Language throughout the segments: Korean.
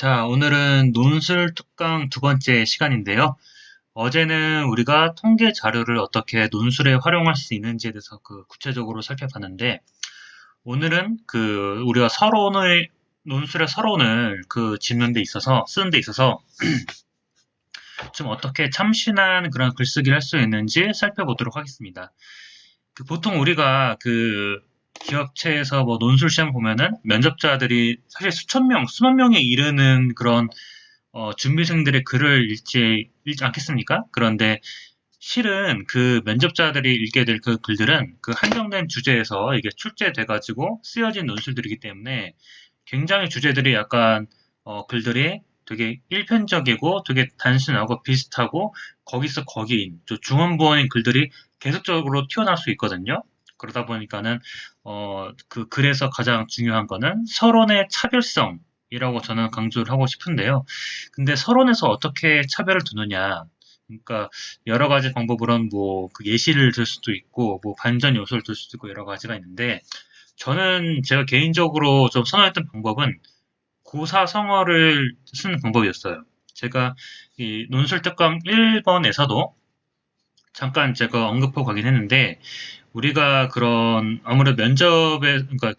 자, 오늘은 논술 특강 두 번째 시간인데요. 어제는 우리가 통계 자료를 어떻게 논술에 활용할 수 있는지에 대해서 구체적으로 살펴봤는데, 오늘은 우리가 논술의 서론을 쓰는 데 있어서 좀 어떻게 참신한 그런 글쓰기를 할 수 있는지 살펴보도록 하겠습니다. 보통 우리가 기업체에서 뭐 논술 시험 보면은 면접자들이 사실 수만 명에 이르는 그런 준비생들의 글을 읽지 않겠습니까? 그런데 실은 그 면접자들이 읽게 될 그 글들은 그 한정된 주제에서 이게 출제돼가지고 쓰여진 논술들이기 때문에 굉장히 주제들이 약간 글들이 되게 일편적이고 되게 단순하고 비슷하고 거기서 거기인 중원부원인 글들이 계속적으로 튀어나올 수 있거든요. 그러다 보니까는 그 글에서 가장 중요한 거는 서론의 차별성이라고 저는 강조를 하고 싶은데요. 근데 서론에서 어떻게 차별을 두느냐? 그러니까 여러 가지 방법으로는 그 예시를 들 수도 있고 뭐 반전 요소를 들 수도 있고 여러 가지가 있는데 제가 개인적으로 좀 선호했던 방법은 고사성어를 쓰는 방법이었어요. 제가 이 논술특강 1번에서도 잠깐 제가 언급하고 가긴 했는데 우리가 아무래도 그러니까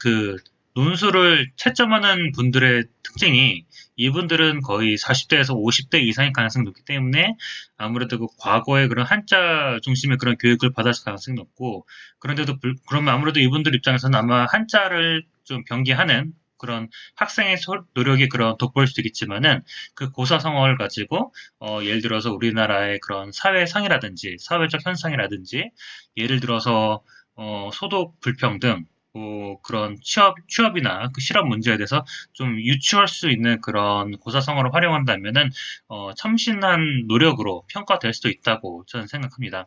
논술을 채점하는 분들의 특징이 이분들은 거의 40대에서 50대 이상의 가능성이 높기 때문에 아무래도 과거의 그런 한자 중심의 그런 교육을 받았을 가능성이 높고 그러면 아무래도 이분들 입장에서는 아마 한자를 좀 병기하는 그런 학생의 노력이 그런 돋보일 수도 있겠지만은 그 고사성어를 가지고 예를 들어서 우리나라의 그런 사회상이라든지 사회적 현상이라든지 예를 들어서 소득 불평등, 그런 취업이나 그 실업 문제에 대해서 좀 유추할 수 있는 그런 고사성어를 활용한다면은, 참신한 노력으로 평가될 수도 있다고 저는 생각합니다.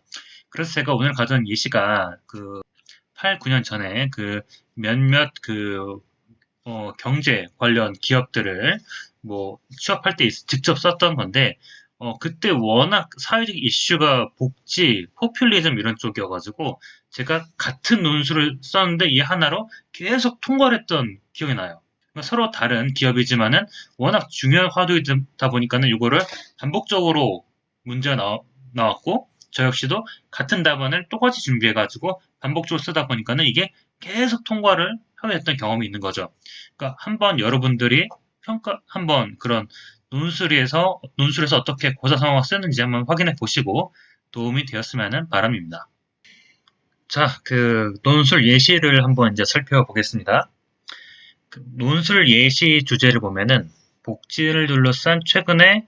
그래서 제가 오늘 가져온 예시가 8, 9년 전에 몇몇 경제 관련 기업들을 취업할 때 직접 썼던 건데, 그때 워낙 사회적 이슈가 복지, 포퓰리즘 이런 쪽이어가지고, 제가 같은 논술을 썼는데 이 하나로 계속 통과를 했던 기억이 나요. 그러니까 서로 다른 기업이지만은 워낙 중요한 화두이다 보니까는 이거를 반복적으로 문제가 나왔고, 저 역시도 같은 답안을 똑같이 준비해가지고 반복적으로 쓰다 보니까는 이게 계속 통과를 하게 됐던 경험이 있는 거죠. 그러니까 한번 여러분들이 한번 그런 논술에서 어떻게 고사성어가 쓰는지 한번 확인해 보시고 도움이 되었으면 바람입니다. 자, 논술 예시를 한번 이제 살펴보겠습니다. 논술 예시 주제를 보면은 복지를 둘러싼 최근의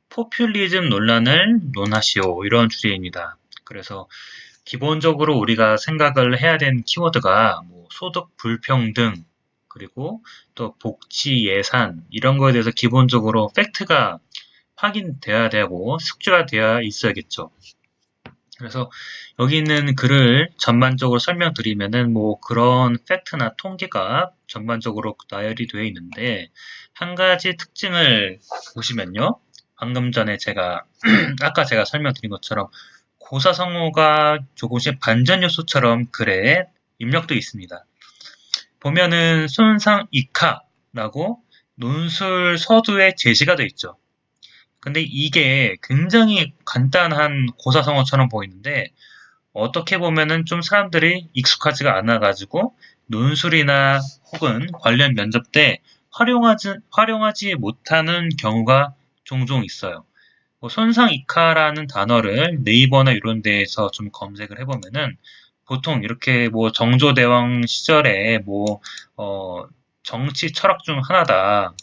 포퓰리즘 논란을 논하시오 이런 주제입니다. 그래서 기본적으로 우리가 생각을 해야 되는 키워드가 소득 불평등 그리고 또 복지 예산 이런 거에 대해서 기본적으로 팩트가 확인돼야 되고 숙지가 되어 있어야겠죠. 그래서 여기 있는 글을 전반적으로 설명드리면은 그런 팩트나 통계가 전반적으로 나열이 되어 있는데 한 가지 특징을 보시면요. 방금 전에 아까 제가 설명드린 것처럼 고사성어가 조금씩 반전 요소처럼 글에 입력되어 있습니다. 보면은 손상 이카라고 논술 서두에 제시가 되어 있죠. 근데 이게 굉장히 간단한 고사성어처럼 보이는데 어떻게 보면은 좀 사람들이 익숙하지가 않아가지고 논술이나 혹은 관련 면접 때 활용하지 못하는 경우가 종종 있어요. 손상 이카라는 단어를 네이버나 이런 데에서 좀 검색을 해보면은 보통 이렇게 정조대왕 시절에 정치 철학 중 하나다.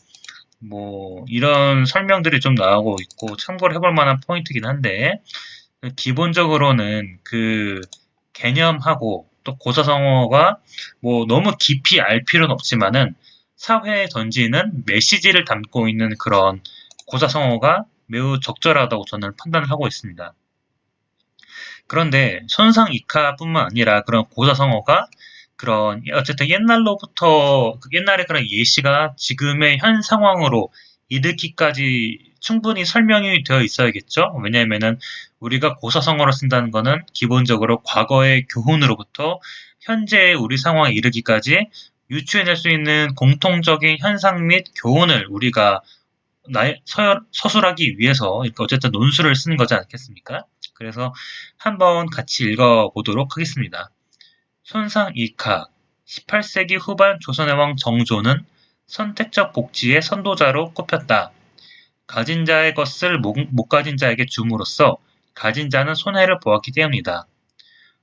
이런 설명들이 좀 나오고 있고 참고를 해볼 만한 포인트긴 한데 기본적으로는 그 개념하고 또 고사성어가 너무 깊이 알 필요는 없지만은 사회에 던지는 메시지를 담고 있는 그런 고사성어가 매우 적절하다고 저는 판단을 하고 있습니다. 그런데 손상 이카뿐만 아니라 그런 고사성어가 어쨌든 옛날에 그런 예시가 지금의 현 상황으로 이르기까지 충분히 설명이 되어 있어야겠죠. 왜냐하면은 우리가 고사성어를 쓴다는 거는 기본적으로 과거의 교훈으로부터 현재의 우리 상황에 이르기까지 유추해낼 수 있는 공통적인 현상 및 교훈을 우리가 서술하기 위해서 어쨌든 논술을 쓰는 거지 않겠습니까? 그래서 한번 같이 읽어보도록 하겠습니다. 손상이카 18세기 후반 조선의 왕 정조는 선택적 복지의 선도자로 꼽혔다. 가진 자의 것을 못 가진 자에게 줌으로써 가진 자는 손해를 보았기 때문이다.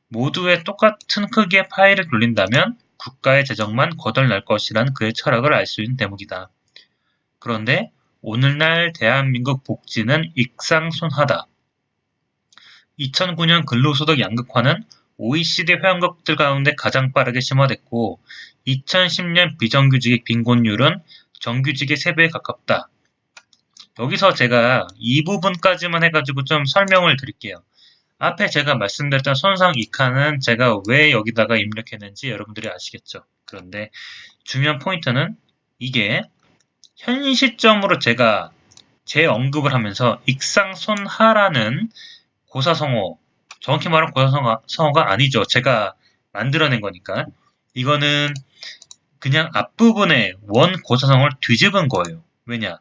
모두의 똑같은 크기의 파이를 돌린다면 국가의 재정만 거덜날 것이라는 그의 철학을 알 수 있는 대목이다. 그런데 오늘날 대한민국 복지는 익상손하다. 2009년 근로소득 양극화는 OECD 회원국들 가운데 가장 빠르게 심화됐고 2010년 비정규직의 빈곤율은 정규직의 3배에 가깝다. 여기서 제가 이 부분까지만 해가지고 좀 설명을 드릴게요. 앞에 제가 말씀드렸던 손상이카는 제가 왜 여기다가 입력했는지 여러분들이 아시겠죠? 그런데 중요한 포인트는 이게 현 시점으로 제가 재언급을 하면서 익상손하라는 고사성어, 정확히 말하면 고사성어가 아니죠. 제가 만들어낸 거니까. 이거는 그냥 앞부분에 원 고사성어를 뒤집은 거예요. 왜냐?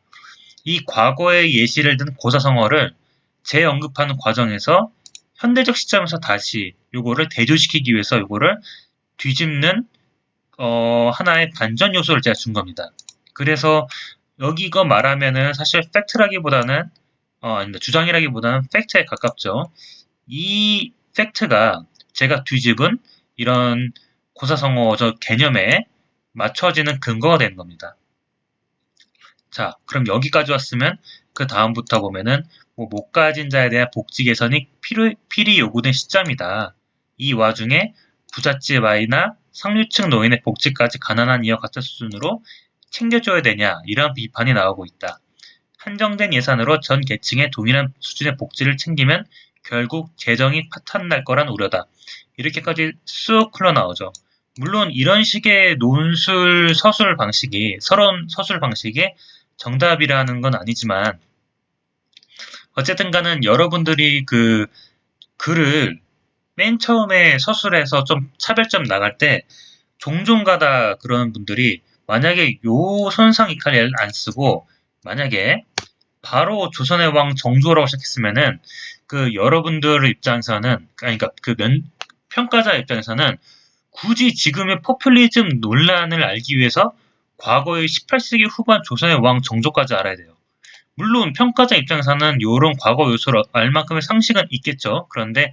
이 과거의 예시를 든 고사성어를 재언급하는 과정에서 현대적 시점에서 다시 요거를 대조시키기 위해서 요거를 뒤집는 하나의 반전 요소를 제가 준 겁니다. 그래서 여기 이거 말하면은 사실 팩트라기보다는 아닙니다. 주장이라기보다는 팩트에 가깝죠. 이 팩트가 제가 뒤집은 이런 고사성어적 개념에 맞춰지는 근거가 되는 겁니다. 자, 그럼 여기까지 왔으면 그 다음부터 보면은 못 가진 자에 대한 복지 개선이 필히 요구된 시점이다. 이 와중에 부잣집 아이나 상류층 노인의 복지까지 가난한 이와 같은 수준으로 챙겨줘야 되냐 이런 비판이 나오고 있다. 한정된 예산으로 전 계층의 동일한 수준의 복지를 챙기면 결국 재정이 파탄날 거란 우려다. 이렇게까지 쑥 흘러나오죠. 물론 이런 식의 논술 서술 방식이 서론 서술 방식의 정답이라는 건 아니지만 어쨌든 간은 여러분들이 그 글을 맨 처음에 서술해서 좀 차별점 나갈 때 종종 가다 그러는 분들이 만약에 요 손상이카를 안 쓰고 만약에 바로 조선의 왕 정조라고 시작했으면은 그 여러분들 입장에서는 그러니까 그 평가자 입장에서는 굳이 지금의 포퓰리즘 논란을 알기 위해서 과거의 18세기 후반 조선의 왕 정조까지 알아야 돼요. 물론 평가자 입장에서는 이런 과거 요소를 알 만큼의 상식은 있겠죠. 그런데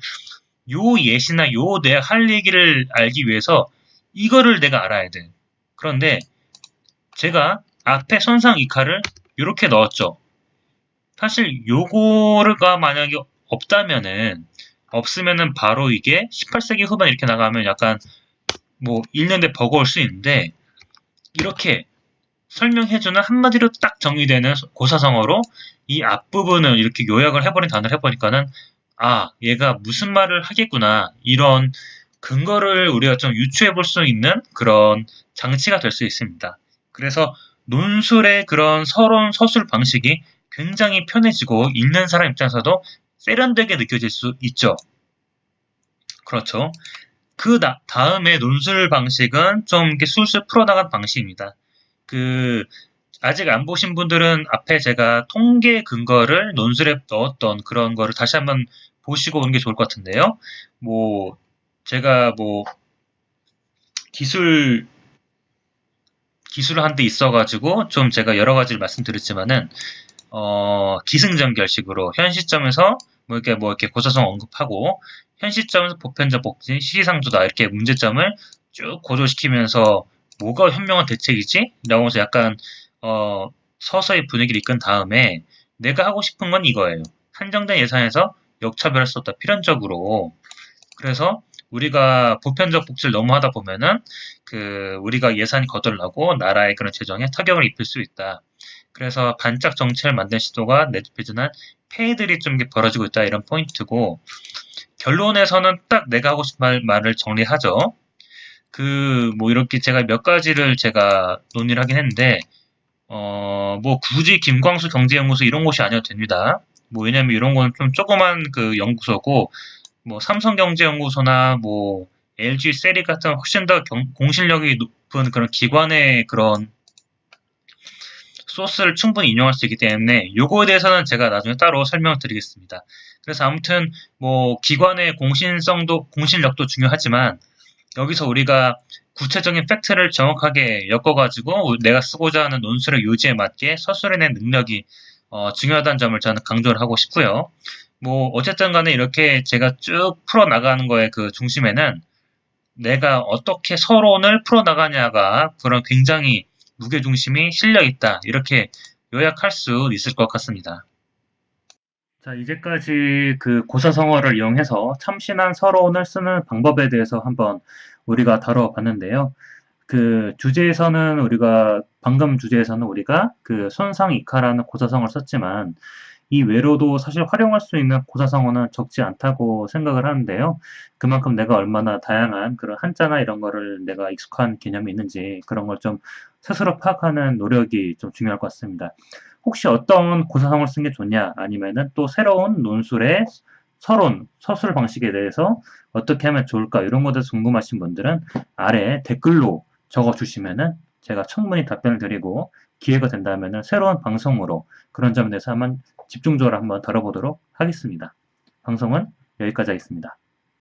요 예시나 요 내가 할 얘기를 알기 위해서 이거를 내가 알아야 돼. 그런데 제가 앞에 손상이카를 이렇게 넣었죠. 사실 요거가 만약에 없으면은 바로 이게 18세기 후반 이렇게 나가면 약간 뭐 읽는데 버거울 수 있는데 이렇게 설명해주는 한마디로 딱 정리되는 고사성어로 이 앞부분을 이렇게 요약을 해버린 단어를 해보니까는 아 얘가 무슨 말을 하겠구나 이런 근거를 우리가 좀 유추해 볼 수 있는 그런 장치가 될 수 있습니다. 그래서 논술의 그런 서론 서술 방식이 굉장히 편해지고 읽는 사람 입장에서도 세련되게 느껴질 수 있죠. 그렇죠. 그 다음에 논술 방식은 좀 이렇게 술술 풀어나간 방식입니다. 아직 안 보신 분들은 앞에 제가 통계 근거를 논술에 넣었던 그런 거를 다시 한번 보시고 오는 게 좋을 것 같은데요. 제가 기술을 한 데 있어가지고 좀 제가 여러 가지를 말씀드렸지만은, 기승전결식으로 현 시점에서 이렇게 고사성 언급하고, 현 시점에서 보편적 복지, 시기상조다 이렇게 문제점을 쭉 고조시키면서 뭐가 현명한 대책이지? 라고 해서 약간 서서히 분위기를 이끈 다음에 내가 하고 싶은 건 이거예요. 한정된 예산에서 역차별할 수 없다. 필연적으로. 그래서 우리가 보편적 복지를 너무 하다 보면은 우리가 예산이 거덜나고 나라의 그런 재정에 타격을 입힐 수 있다. 그래서 반짝 정책을 만든 시도가 내집해지는 폐해들이 좀 벌어지고 있다. 이런 포인트고 결론에서는 딱 내가 하고 싶은 말을 정리하죠. 이렇게 제가 몇 가지를 제가 논의를 하긴 했는데, 굳이 김광수 경제연구소 이런 곳이 아니어도 됩니다. 왜냐면 이런 거는 좀 조그만 연구소고, 삼성경제연구소나 LG 세리 같은 훨씬 더 공실력이 높은 그런 기관의 그런 소스를 충분히 인용할 수 있기 때문에 요거에 대해서는 제가 나중에 따로 설명을 드리겠습니다. 그래서 아무튼 뭐 기관의 공신력도 중요하지만 여기서 우리가 구체적인 팩트를 정확하게 엮어가지고 내가 쓰고자 하는 논술의 요지에 맞게 서술해낸 능력이 중요하다는 점을 저는 강조를 하고 싶고요. 뭐 어쨌든 간에 이렇게 제가 쭉 풀어나가는 거의 그 중심에는 내가 어떻게 서론을 풀어나가냐가 그런 굉장히 무게중심이 실려 있다. 이렇게 요약할 수 있을 것 같습니다. 자, 이제까지 그 고사성어를 이용해서 참신한 서론을 쓰는 방법에 대해서 한번 우리가 다뤄봤는데요. 그 주제에서는 방금 주제에서는 우리가 그 손상이카라는 고사성어를 썼지만 이 외로도 사실 활용할 수 있는 고사성어는 적지 않다고 생각을 하는데요. 그만큼 내가 얼마나 다양한 그런 한자나 이런 거를 내가 익숙한 개념이 있는지 그런 걸 좀 스스로 파악하는 노력이 좀 중요할 것 같습니다. 혹시 어떤 고사성어를 쓴 게 좋냐, 아니면은 또 새로운 논술의 서론, 서술 방식에 대해서 어떻게 하면 좋을까, 이런 것에 대해서 궁금하신 분들은 아래 댓글로 적어주시면은 제가 충분히 답변을 드리고 기회가 된다면은 새로운 방송으로 그런 점에 대해서 한번 집중적으로 한번 다뤄보도록 하겠습니다. 방송은 여기까지 하겠습니다.